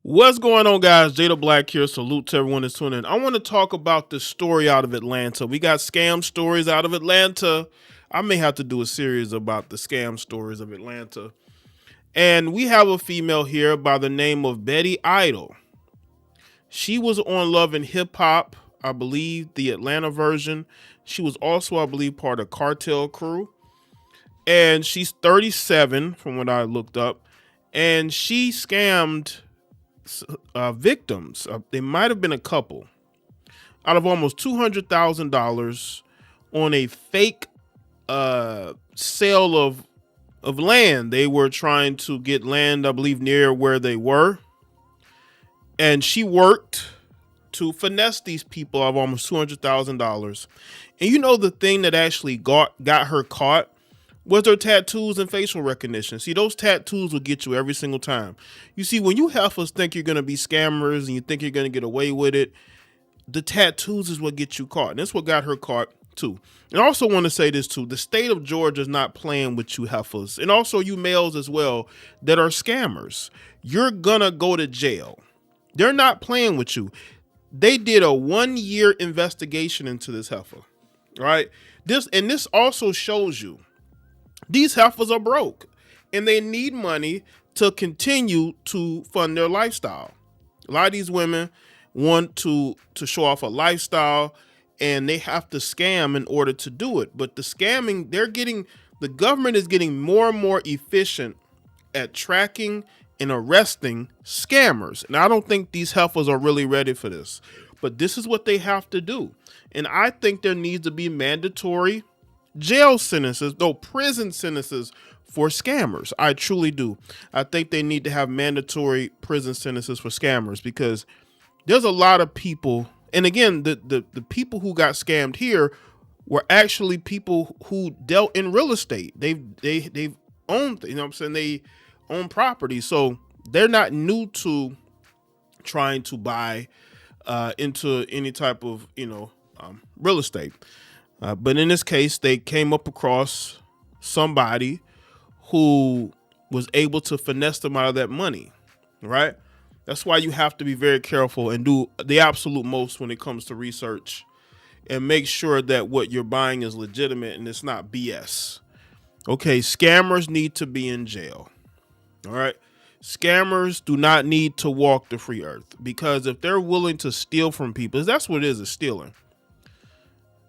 What's going on, guys? JayeDeBlack here. Salute to everyone that's tuning in. I want to talk about this story out of Atlanta. We got scam stories out of Atlanta. I may have to do a series about the scam stories of Atlanta. And we have a female here by the name of Betty Idol. She was on Love and Hip Hop, I believe, the Atlanta version. She was also, I believe, part of Cartel Crew. And she's 37 from what I looked up. And she scammed victims. They might have been a couple out of almost $200,000 on a fake sale of land. They were trying to get land, I believe, near where they were, and she worked to finesse these people of almost $200,000. And you know, the thing that actually got her caught was their tattoos and facial recognition. See, those tattoos will get you every single time. You see, when you heifers think you're going to be scammers and you think you're going to get away with it, the tattoos is what gets you caught. And that's what got her caught too. And I also want to say this too. The state of Georgia is not playing with you heifers, and also you males as well that are scammers. You're going to go to jail. They're not playing with you. They did a 1-year investigation into this heifer, right? This also shows you these heifers are broke and they need money to continue to fund their lifestyle. A lot of these women want to show off a lifestyle and they have to scam in order to do it. But the scamming, the government is getting more and more efficient at tracking and arresting scammers. And I don't think these heifers are really ready for this, but this is what they have to do. And I think there needs to be mandatory jail sentences, prison sentences for scammers. I truly do. I think they need to have mandatory prison sentences for scammers, because there's a lot of people. And again, the people who got scammed here were actually people who dealt in real estate. They've owned, you know what I'm saying? They own property. So they're not new to trying to buy into any type of, real estate. But in this case, they came up across somebody who was able to finesse them out of that money, right? That's why you have to be very careful and do the absolute most when it comes to research and make sure that what you're buying is legitimate and it's not BS. Okay, scammers need to be in jail, all right? Scammers do not need to walk the free earth, because if they're willing to steal from people, that's what it is stealing.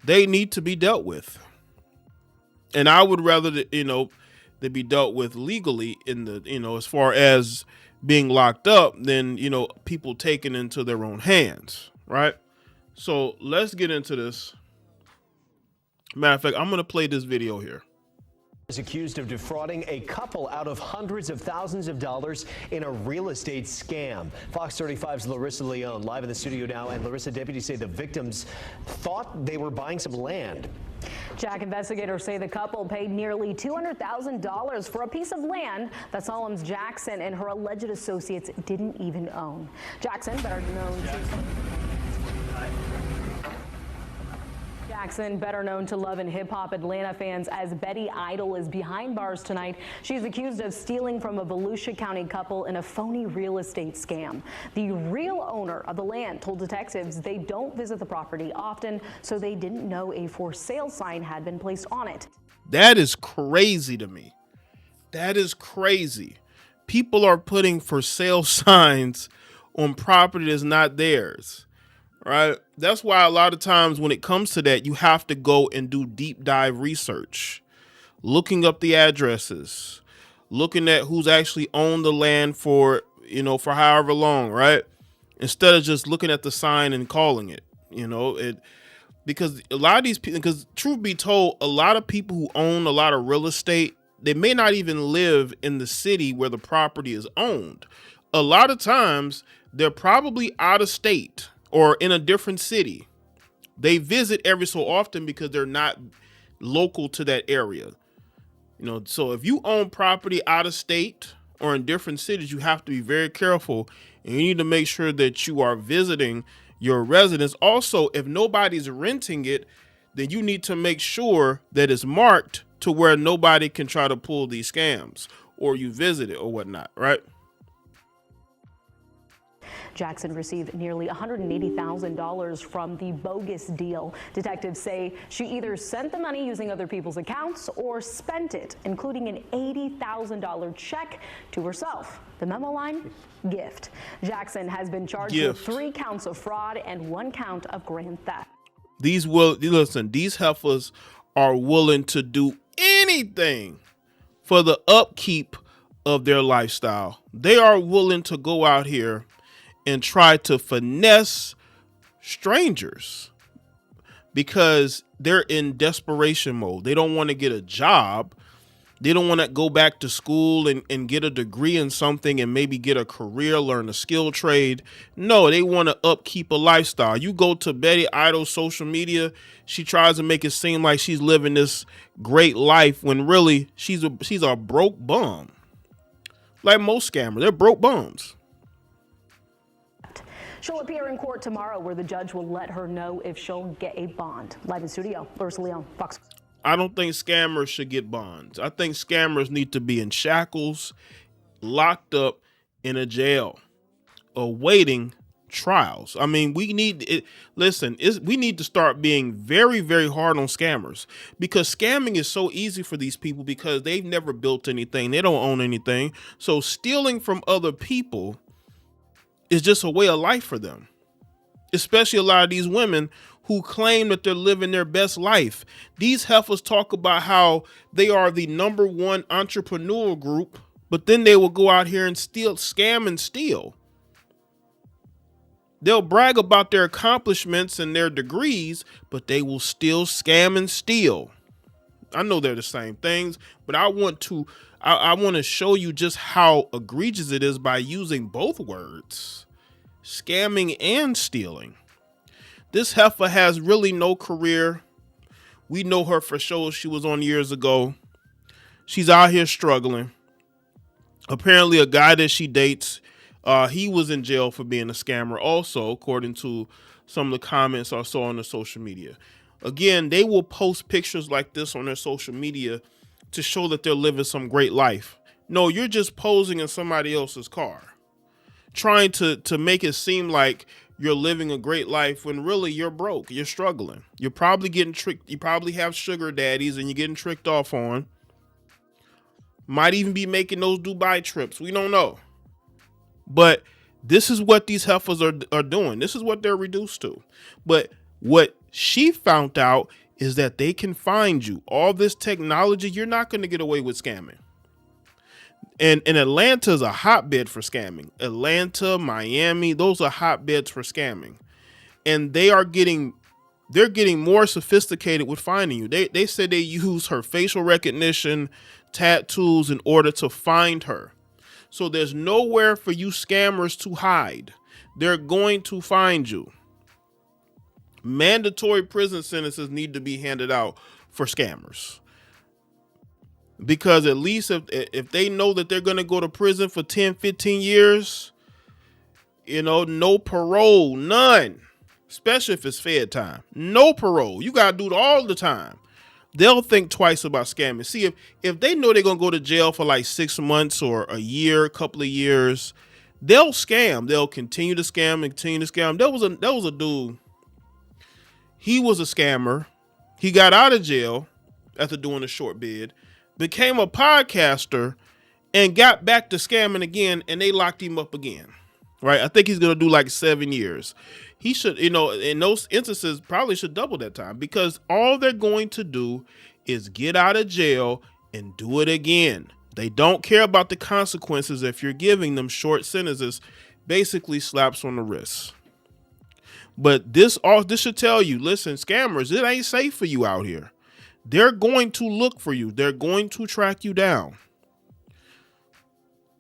They need to be dealt with. And I would rather that, they be dealt with legally in the, as far as being locked up than, people taken into their own hands. Right. So let's get into this. Matter of fact, I'm going to play this video here. Is accused of defrauding a couple out of hundreds of thousands of dollars in a real estate scam. Fox 35's Larissa Leone live in the studio now. And Larissa, deputies say the victims thought they were buying some land. Jack, investigators say the couple paid nearly $200,000 for a piece of land that Salomes Jackson and her alleged associates didn't even own. Jackson, better known to Love and Hip Hop Atlanta fans as Betty Idol, is behind bars tonight. She's accused of stealing from a Volusia County couple in a phony real estate scam. The real owner of the land told detectives they don't visit the property often, so they didn't know a for sale sign had been placed on it. That is crazy to me. That is crazy. People are putting for sale signs on property that's not theirs. Right. That's why a lot of times when it comes to that, you have to go and do deep dive research, looking up the addresses, looking at who's actually owned the land for however long. Right. Instead of just looking at the sign and calling it, because a lot of these people, because truth be told, a lot of people who own a lot of real estate, they may not even live in the city where the property is owned. A lot of times they're probably out of state or in a different city. They visit every so often because they're not local to that area. So if you own property out of state or in different cities, you have to be very careful, and you need to make sure that you are visiting your residence. Also, if nobody's renting it, then you need to make sure that it's marked to where nobody can try to pull these scams, or you visit it or whatnot, right? Jackson received nearly $180,000 from the bogus deal. Detectives say she either sent the money using other people's accounts or spent it, including an $80,000 check to herself. The memo line? Gift. Jackson has been charged with 3 counts of fraud and 1 count of grand theft. These heifers are willing to do anything for the upkeep of their lifestyle. They are willing to go out here and try to finesse strangers because they're in desperation mode. They don't want to get a job. They don't want to go back to school and get a degree in something and maybe get a career, learn a skill trade. No, they want to upkeep a lifestyle. You go to Betty Idle's social media, she tries to make it seem like she's living this great life when really she's a broke bum. Like most scammers, they're broke bums. She'll appear in court tomorrow where the judge will let her know if she'll get a bond. Live in studio, Larissa Leon, Fox. I don't think scammers should get bonds. I think scammers need to be in shackles, locked up in a jail, awaiting trials. I mean, we need it. Listen, we need to start being very, very hard on scammers because scamming is so easy for these people because they've never built anything. They don't own anything. So stealing from other people is just a way of life for them, especially a lot of these women who claim that they're living their best life. These heifers talk about how they are the #1 entrepreneur group, but then they will go out here and scam and steal. They'll brag about their accomplishments and their degrees, but they will still scam and steal. I know they're the same things, but I want to show you just how egregious it is by using both words, scamming and stealing. This heifer has really no career. We know her for shows she was on years ago. She's out here struggling. Apparently a guy that she dates, he was in jail for being a scammer also, according to some of the comments I saw on the social media. Again, they will post pictures like this on their social media to show that they're living some great life. No, you're just posing in somebody else's car, trying to make it seem like you're living a great life when really you're broke. You're struggling. You're probably getting tricked. You probably have sugar daddies and you're getting tricked off on. Might even be making those Dubai trips. We don't know. But this is what these heifers are doing. This is what they're reduced to. But what she found out is that they can find you. All this technology, you're not going to get away with scamming. And Atlanta is a hotbed for scamming. Atlanta, Miami, those are hotbeds for scamming. And they're getting more sophisticated with finding you. They said they use her facial recognition, tattoos in order to find her. So there's nowhere for you scammers to hide. They're going to find you. Mandatory prison sentences need to be handed out for scammers. Because at least if they know that they're going to go to prison for 10, 15 years, no parole, none, especially if it's fed time, no parole. You got to do it all the time. They'll think twice about scamming. See, if they know they're going to go to jail for like 6 months or a year, a couple of years, they'll scam. They'll continue to scam and continue to scam. There was a dude. He was a scammer. He got out of jail after doing a short bid, became a podcaster, and got back to scamming again, and they locked him up again. Right? I think he's going to do like 7 years. He should, in those instances, probably should double that time because all they're going to do is get out of jail and do it again. They don't care about the consequences if you're giving them short sentences, basically slaps on the wrist. But this should tell you, listen, scammers, it ain't safe for you out here. They're going to look for you. They're going to track you down.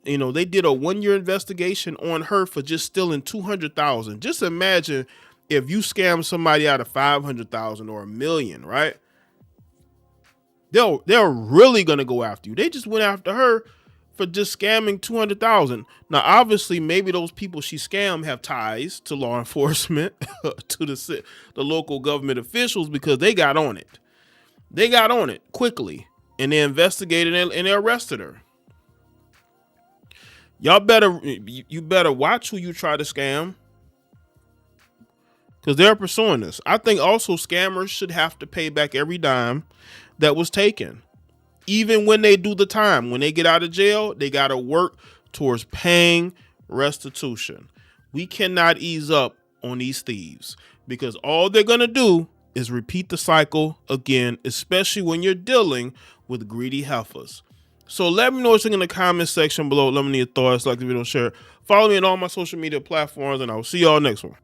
They did a 1-year investigation on her for just stealing $200,000. Just imagine if you scam somebody out of $500,000 or $1 million, right? They're really going to go after you. They just went after her for just scamming $200,000. Now, obviously, maybe those people she scammed have ties to law enforcement, to the local government officials, because they got on it. They got on it quickly, and they investigated and they arrested her. Y'all better, you better watch who you try to scam, because they're pursuing this. I think also scammers should have to pay back every dime that was taken. Even when they do the time, when they get out of jail, they got to work towards paying restitution. We cannot ease up on these thieves, because all they're going to do is repeat the cycle again, especially when you're dealing with greedy heifers. So let me know what you think in the comment section below. Let me know your thoughts. Like the video, share. Follow me on all my social media platforms, and I will see y'all next one.